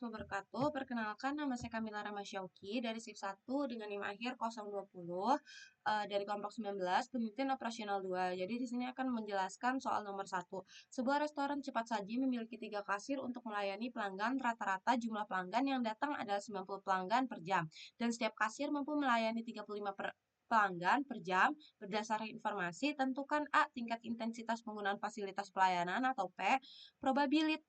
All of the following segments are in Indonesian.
Wabarakatuh. Perkenalkan, nama saya Kamila Ramasyauki dari SIP 1 dengan NIM akhir 020 dari kelompok 19, pemimpin operasional 2. Jadi di sini akan menjelaskan soal nomor 1. Sebuah restoran cepat saji memiliki 3 kasir untuk melayani pelanggan. Rata-rata jumlah pelanggan yang datang adalah 90 pelanggan per jam. Dan setiap kasir mampu melayani 35 pelanggan per jam. Berdasarkan informasi, tentukan A. Tingkat intensitas penggunaan fasilitas pelayanan atau P. Probabilitas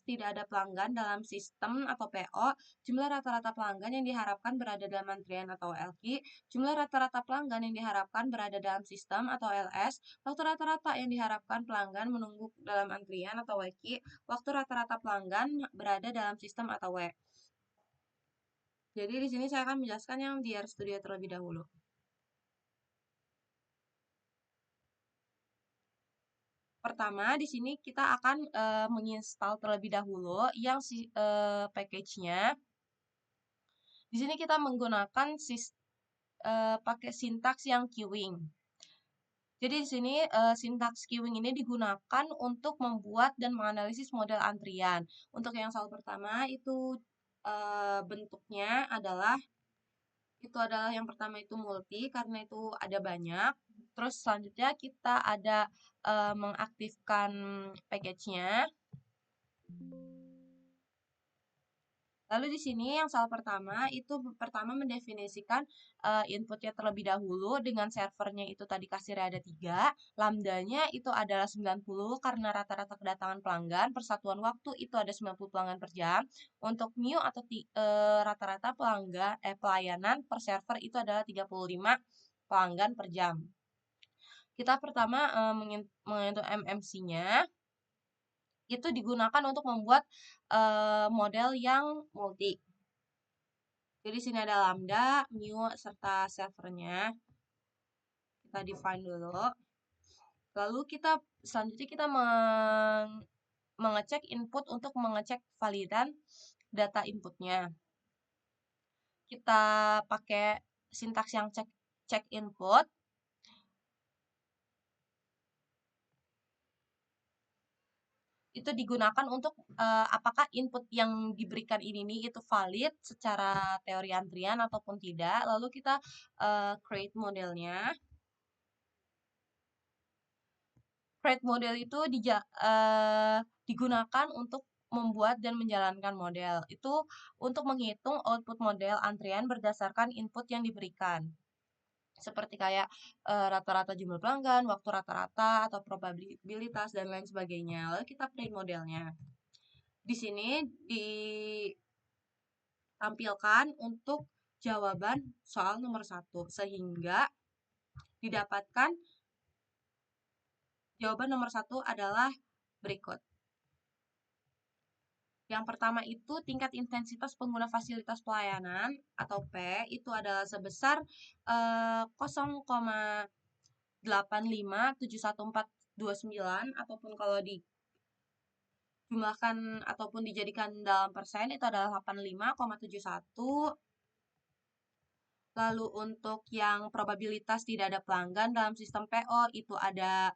tidak ada pelanggan dalam sistem atau PO, jumlah rata-rata pelanggan yang diharapkan berada dalam antrian atau LQ, jumlah rata-rata pelanggan yang diharapkan berada dalam sistem atau LS, waktu rata-rata yang diharapkan pelanggan menunggu dalam antrian atau WQ, waktu rata-rata pelanggan berada dalam sistem atau W. Jadi di sini saya akan menjelaskan yang di RStudio terlebih dahulu. Pertama, di sini kita akan menginstal terlebih dahulu yang package-nya. Di sini kita menggunakan pakai sintaks yang queuing. Jadi di sini sintaks queuing ini digunakan untuk membuat dan menganalisis model antrian. Untuk yang soal pertama itu bentuknya adalah yang pertama itu multi karena itu ada banyak. Terus selanjutnya kita ada mengaktifkan package-nya. Lalu di sini yang soal pertama itu pertama mendefinisikan inputnya terlebih dahulu dengan servernya itu tadi kasirnya ada 3, lambdanya itu adalah 90 karena rata-rata kedatangan pelanggan, persatuan waktu itu ada 90 pelanggan per jam. Untuk new atau rata-rata pelayanan per server itu adalah 35 pelanggan per jam. Kita pertama menyentuh MMC-nya. Itu digunakan untuk membuat model yang multi. Jadi sini ada lambda, mu, serta servernya. Kita define dulu. Lalu selanjutnya kita mengecek input untuk mengecek validan data inputnya. Kita pakai sintaks yang check input. Itu digunakan untuk apakah input yang diberikan ini itu valid secara teori antrian ataupun tidak. Lalu kita create modelnya. Create model itu digunakan untuk membuat dan menjalankan model. Itu untuk menghitung output model antrian berdasarkan input yang diberikan. Seperti kayak rata-rata jumlah pelanggan, waktu rata-rata, atau probabilitas, dan lain sebagainya. Lalu kita print modelnya. Di sini ditampilkan untuk jawaban soal nomor 1, sehingga didapatkan jawaban nomor 1 adalah berikut. Yang pertama itu tingkat intensitas pengguna fasilitas pelayanan atau P itu adalah sebesar 0,85711429 ataupun kalau dijumlahkan ataupun dijadikan dalam persen itu adalah 85,71. Lalu untuk yang probabilitas tidak ada pelanggan dalam sistem PO itu ada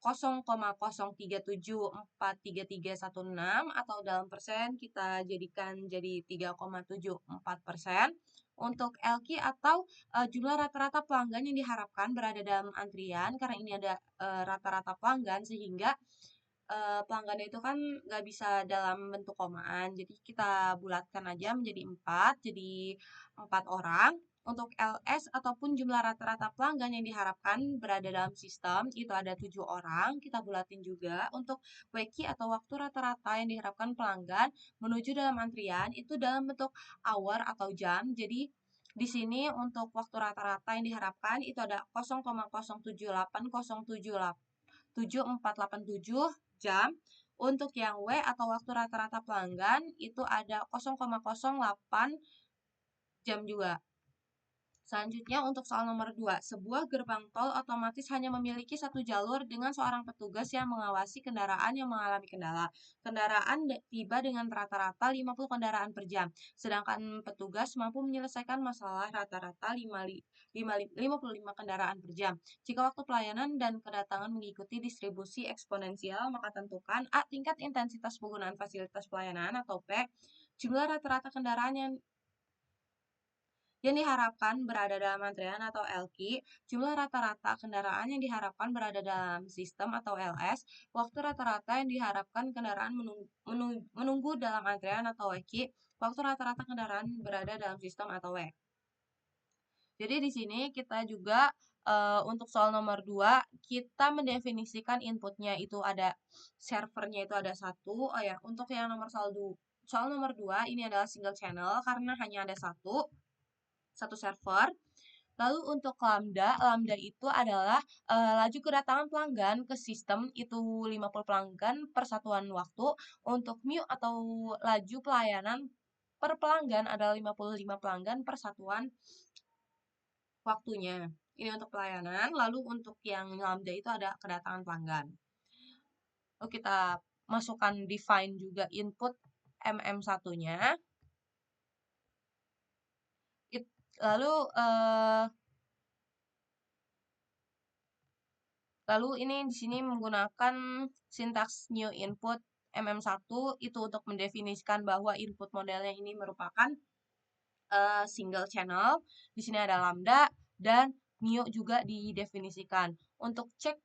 0,03743316 atau dalam persen kita jadikan jadi 3,74%. Untuk LQ atau jumlah rata-rata pelanggan yang diharapkan berada dalam antrian karena ini ada rata-rata pelanggan sehingga pelanggannya itu kan nggak bisa dalam bentuk komaan. Jadi kita bulatkan aja menjadi 4, jadi 4 orang. Untuk LS ataupun jumlah rata-rata pelanggan yang diharapkan berada dalam sistem itu ada 7 orang. Kita bulatin juga. Untuk WQ atau waktu rata-rata yang diharapkan pelanggan menuju dalam antrian itu dalam bentuk hour atau jam. Jadi di sini untuk waktu rata-rata yang diharapkan itu ada 0,0780787 jam. Untuk yang W atau waktu rata-rata pelanggan itu ada 0,08 jam juga. Selanjutnya untuk soal nomor 2, sebuah gerbang tol otomatis hanya memiliki satu jalur dengan seorang petugas yang mengawasi kendaraan yang mengalami kendala. Kendaraan tiba dengan rata-rata 50 kendaraan per jam, sedangkan petugas mampu menyelesaikan masalah rata-rata 55 kendaraan per jam. Jika waktu pelayanan dan kedatangan mengikuti distribusi eksponensial, maka tentukan A. Tingkat intensitas penggunaan fasilitas pelayanan atau P. jumlah rata-rata kendaraan yang diharapkan berada dalam antrian atau LQ, jumlah rata-rata kendaraan yang diharapkan berada dalam sistem atau LS, waktu rata-rata yang diharapkan kendaraan menunggu dalam antrian atau WQ, waktu rata-rata kendaraan berada dalam sistem atau W. Jadi di sini kita juga untuk soal nomor 2, kita mendefinisikan inputnya itu ada servernya itu ada satu. Oh ya, untuk yang soal nomor 2 ini adalah single channel karena hanya ada satu server. Lalu untuk lambda itu adalah laju kedatangan pelanggan ke sistem itu 50 pelanggan per satuan waktu. Untuk mu atau laju pelayanan per pelanggan adalah 55 pelanggan per satuan waktunya. Ini untuk pelayanan, lalu untuk yang lambda itu ada kedatangan pelanggan. Lalu kita masukkan define juga input MM1-nya. Lalu ini di sini menggunakan sintaks new input MM1 itu untuk mendefinisikan bahwa input modelnya ini merupakan single channel. Di sini ada lambda dan new juga didefinisikan. Untuk cek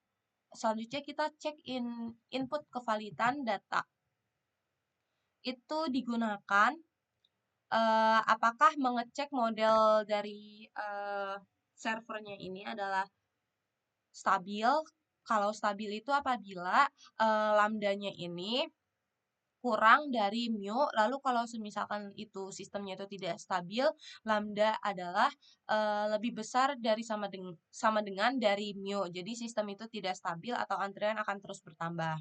selanjutnya kita cek input kevalidan data. Itu digunakan apakah mengecek model dari servernya ini adalah stabil. Kalau stabil itu apabila lambdanya ini kurang dari mu, lalu kalau misalkan itu sistemnya itu tidak stabil, lambda adalah lebih besar dari sama dengan dari mu. Jadi sistem itu tidak stabil atau antrian akan terus bertambah.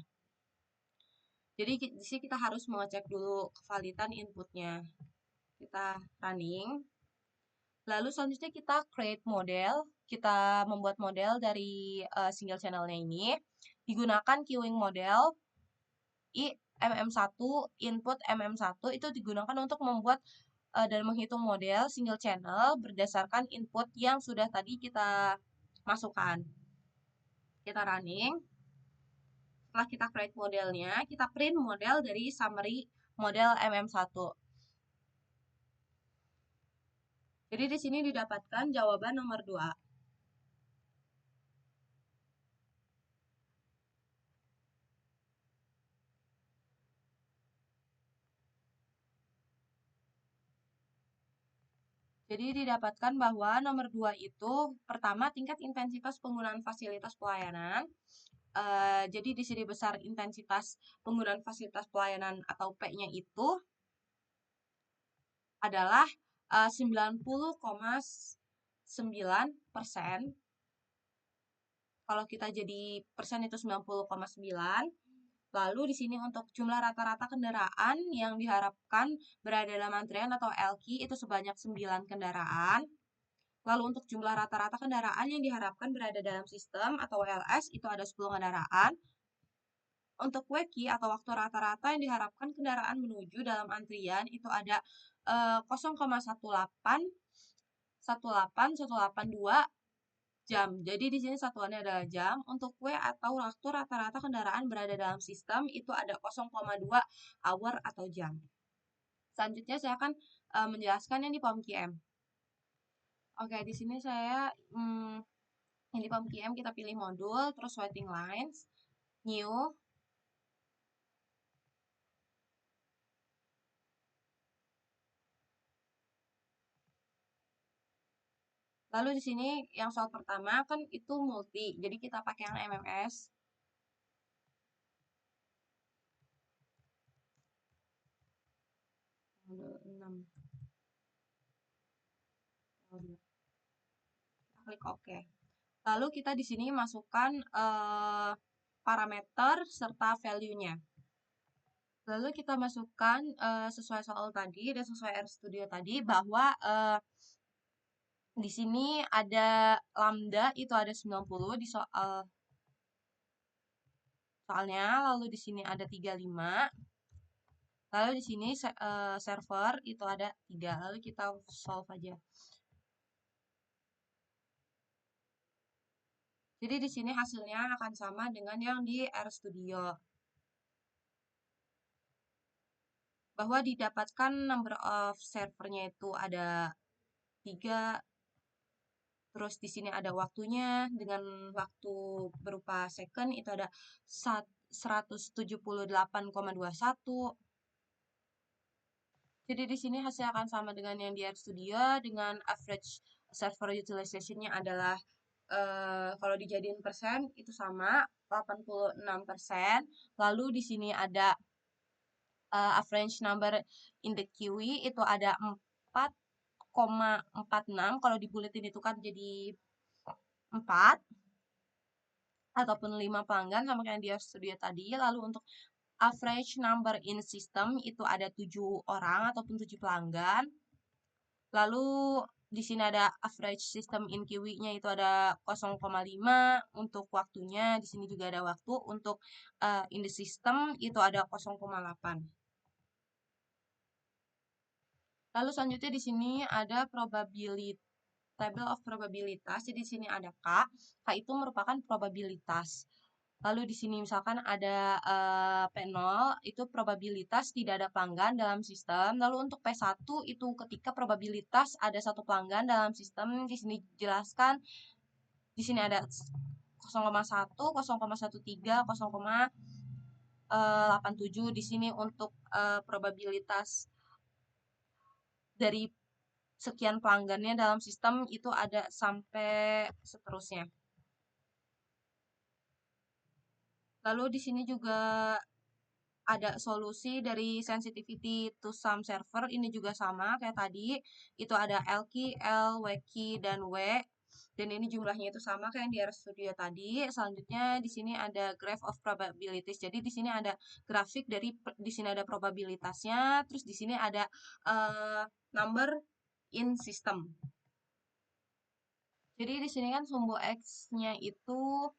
Jadi di sini kita harus mengecek dulu kevalidan inputnya. Kita running. Lalu selanjutnya kita create model. Kita membuat model dari single channelnya ini. Digunakan queuing model MM1, input MM1 itu digunakan untuk membuat dan menghitung model single channel berdasarkan input yang sudah tadi kita masukkan. Kita running. Setelah kita create modelnya, kita print model dari summary model MM1. Jadi di sini didapatkan jawaban nomor 2. Jadi didapatkan bahwa nomor 2 itu pertama tingkat intensitas penggunaan fasilitas pelayanan. Jadi di sini besar intensitas penggunaan fasilitas pelayanan atau P-nya itu adalah 90,9%. Kalau kita jadi persen itu 90,9. Lalu di sini untuk jumlah rata-rata kendaraan yang diharapkan berada dalam antrian atau LQ itu sebanyak 9 kendaraan. Lalu untuk jumlah rata-rata kendaraan yang diharapkan berada dalam sistem atau LS itu ada 10 kendaraan. Untuk WQ atau waktu rata-rata yang diharapkan kendaraan menuju dalam antrian itu ada 0,18182 jam. Jadi di sini satuannya adalah jam. Untuk W atau waktu rata-rata kendaraan berada dalam sistem itu ada 0,2 hour atau jam. Selanjutnya saya akan menjelaskan yang di POM-QM. Oke, di sini saya yang di POM-QM kita pilih modul, terus waiting lines, new. Lalu di sini yang soal pertama kan itu multi, jadi kita pakai yang MMS. Modul 6. Kita klik OK. Lalu kita di sini masukkan parameter serta value-nya. Lalu kita masukkan sesuai soal tadi dan sesuai RStudio tadi bahwa di sini ada lambda itu ada 90 di soalnya, lalu di sini ada 35. Lalu di sini server itu ada 3. Lalu kita solve aja. Jadi di sini hasilnya akan sama dengan yang di RStudio. bahwa didapatkan number of servernya itu ada 3, terus di sini ada waktunya dengan waktu berupa second itu ada 178,21. Jadi di sini hasilnya akan sama dengan yang di RStudio dengan average server utilization-nya adalah kalau dijadiin persen itu sama 86%. Lalu di sini ada average number in the queue itu ada 4,46. Kalau dibuletin itu kan jadi 4 ataupun 5 pelanggan sama kayak di RStudio tadi. Lalu untuk average number in system itu ada 7 orang ataupun 7 pelanggan. Lalu di sini ada average system in QW-nya itu ada 0,5 untuk waktunya. Di sini juga ada waktu untuk in the system itu ada 0,8. Lalu selanjutnya di sini ada probability table of probabilitas. Jadi di sini ada K. K itu merupakan probabilitas. Lalu di sini misalkan ada P0 itu probabilitas tidak ada pelanggan dalam sistem. Lalu untuk P1 itu ketika probabilitas ada satu pelanggan dalam sistem. Di sini jelaskan di sini ada 0,1, 0,13, 0,87. Di sini untuk probabilitas dari sekian pelanggannya dalam sistem itu ada sampai seterusnya. Lalu di sini juga ada solusi dari sensitivity to some server, ini juga sama kayak tadi, itu ada L key, L, W key, dan W, dan ini jumlahnya itu sama kayak yang di RStudio tadi. Selanjutnya di sini ada graph of probabilities, jadi di sini ada grafik dari, di sini ada probabilitasnya, terus di sini ada number in system. Jadi di sini kan sumbu X-nya itu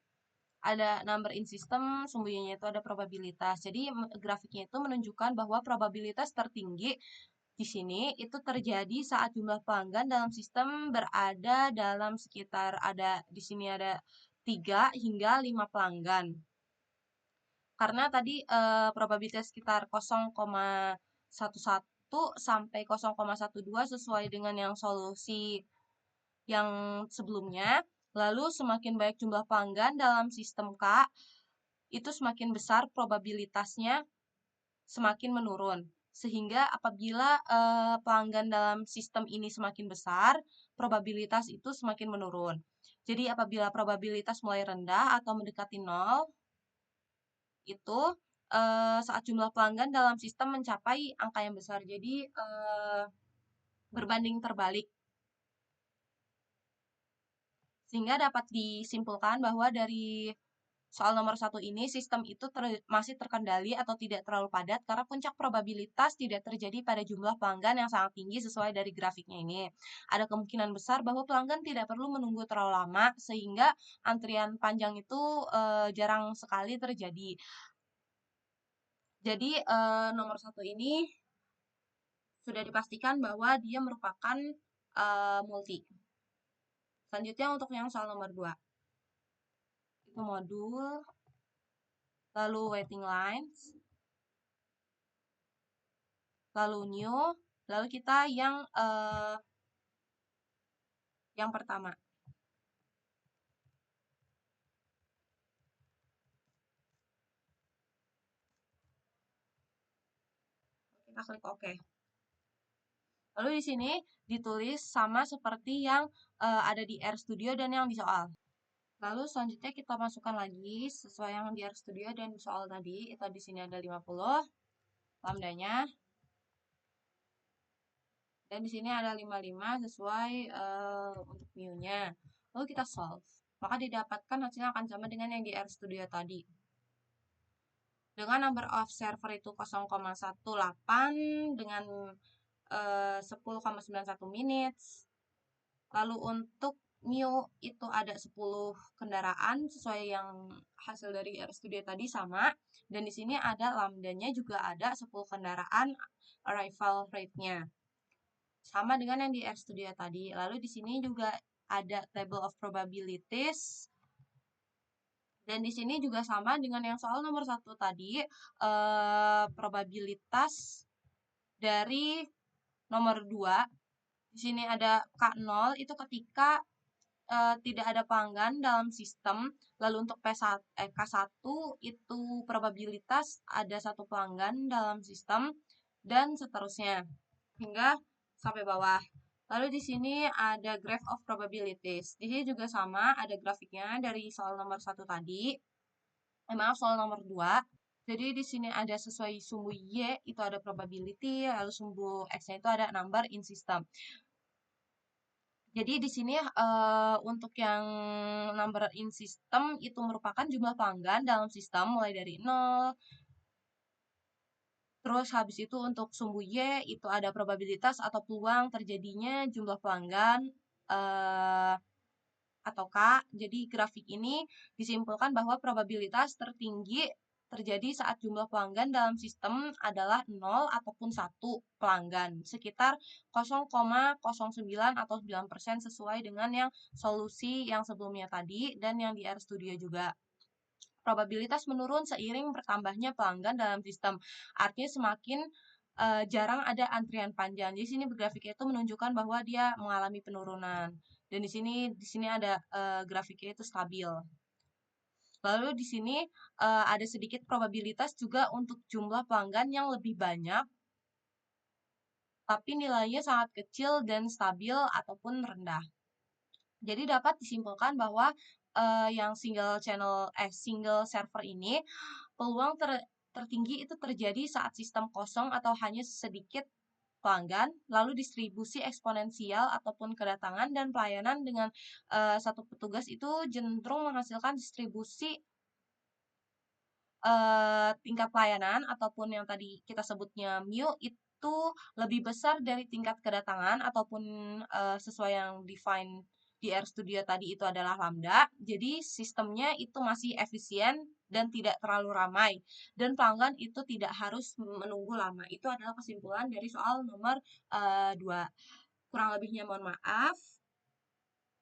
ada number in system, sumbu Y-nya itu ada probabilitas. Jadi grafiknya itu menunjukkan bahwa probabilitas tertinggi di sini itu terjadi saat jumlah pelanggan dalam sistem berada dalam sekitar ada di sini ada 3 hingga 5 pelanggan. Karena tadi probabilitas sekitar 0,11 sampai 0,12 sesuai dengan yang solusi yang sebelumnya. Lalu semakin banyak jumlah pelanggan dalam sistem K, itu semakin besar probabilitasnya semakin menurun. Sehingga apabila pelanggan dalam sistem ini semakin besar, probabilitas itu semakin menurun. Jadi apabila probabilitas mulai rendah atau mendekati 0, itu saat jumlah pelanggan dalam sistem mencapai angka yang besar. Jadi berbanding terbalik. Sehingga dapat disimpulkan bahwa dari soal nomor 1 ini, sistem itu masih terkendali atau tidak terlalu padat karena puncak probabilitas tidak terjadi pada jumlah pelanggan yang sangat tinggi sesuai dari grafiknya ini. Ada kemungkinan besar bahwa pelanggan tidak perlu menunggu terlalu lama sehingga antrian panjang itu jarang sekali terjadi. Jadi nomor 1 ini sudah dipastikan bahwa dia merupakan multi. Selanjutnya untuk yang soal nomor 2. Itu modul, lalu waiting lines, lalu new, lalu kita yang pertama. Kita klik OK. Lalu di sini ditulis sama seperti yang ada di RStudio dan yang di soal. Lalu selanjutnya kita masukkan lagi sesuai yang di RStudio dan di soal tadi. Itu di sini ada 50 lambdanya. Dan di sini ada 55 sesuai untuk mu-nya. Lalu kita solve. Maka didapatkan hasilnya akan sama dengan yang di RStudio tadi. Dengan number of server itu 0,18 dengan 10,91 minutes. Lalu untuk mu itu ada 10 kendaraan sesuai yang hasil dari RStudio tadi sama. Dan di sini ada lambdanya juga ada 10 kendaraan arrival rate-nya. Sama dengan yang di RStudio tadi. Lalu di sini juga ada table of probabilities. Dan di sini juga sama dengan yang soal nomor 1 tadi, probabilitas dari nomor 2. Di sini ada K0 itu ketika tidak ada pelanggan dalam sistem. Lalu untuk K1 itu probabilitas ada satu pelanggan dalam sistem dan seterusnya hingga sampai bawah. Lalu di sini ada graph of probabilities. Di sini juga sama, ada grafiknya dari soal nomor 1 tadi. Maaf, soal nomor 2. Jadi di sini ada sesuai sumbu Y itu ada probability, lalu sumbu X-nya itu ada number in system. Jadi di sini untuk yang number in system itu merupakan jumlah pelanggan dalam sistem mulai dari 0. Terus habis itu untuk sumbu Y itu ada probabilitas atau peluang terjadinya jumlah pelanggan eh, atau K. Jadi grafik ini disimpulkan bahwa probabilitas tertinggi terjadi saat jumlah pelanggan dalam sistem adalah 0 ataupun 1 pelanggan, sekitar 0,09 atau 9% sesuai dengan yang solusi yang sebelumnya tadi dan yang di RStudio juga. Probabilitas menurun seiring bertambahnya pelanggan dalam sistem. Artinya semakin jarang ada antrian panjang. Jadi sini grafiknya itu menunjukkan bahwa dia mengalami penurunan. Dan di sini ada grafiknya itu stabil. Lalu di sini ada sedikit probabilitas juga untuk jumlah pelanggan yang lebih banyak, tapi nilainya sangat kecil dan stabil ataupun rendah. Jadi dapat disimpulkan bahwa yang single server ini peluang tertinggi itu terjadi saat sistem kosong atau hanya sedikit pelanggan, lalu distribusi eksponensial ataupun kedatangan dan pelayanan dengan satu petugas itu cenderung menghasilkan distribusi tingkat pelayanan ataupun yang tadi kita sebutnya mu itu lebih besar dari tingkat kedatangan ataupun sesuai yang define di RStudio tadi itu adalah lambda. Jadi sistemnya itu masih efisien dan tidak terlalu ramai dan pelanggan itu tidak harus menunggu lama. Itu adalah kesimpulan dari soal nomor 2. Kurang lebihnya mohon maaf.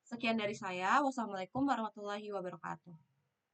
Sekian dari saya. Wassalamualaikum warahmatullahi wabarakatuh.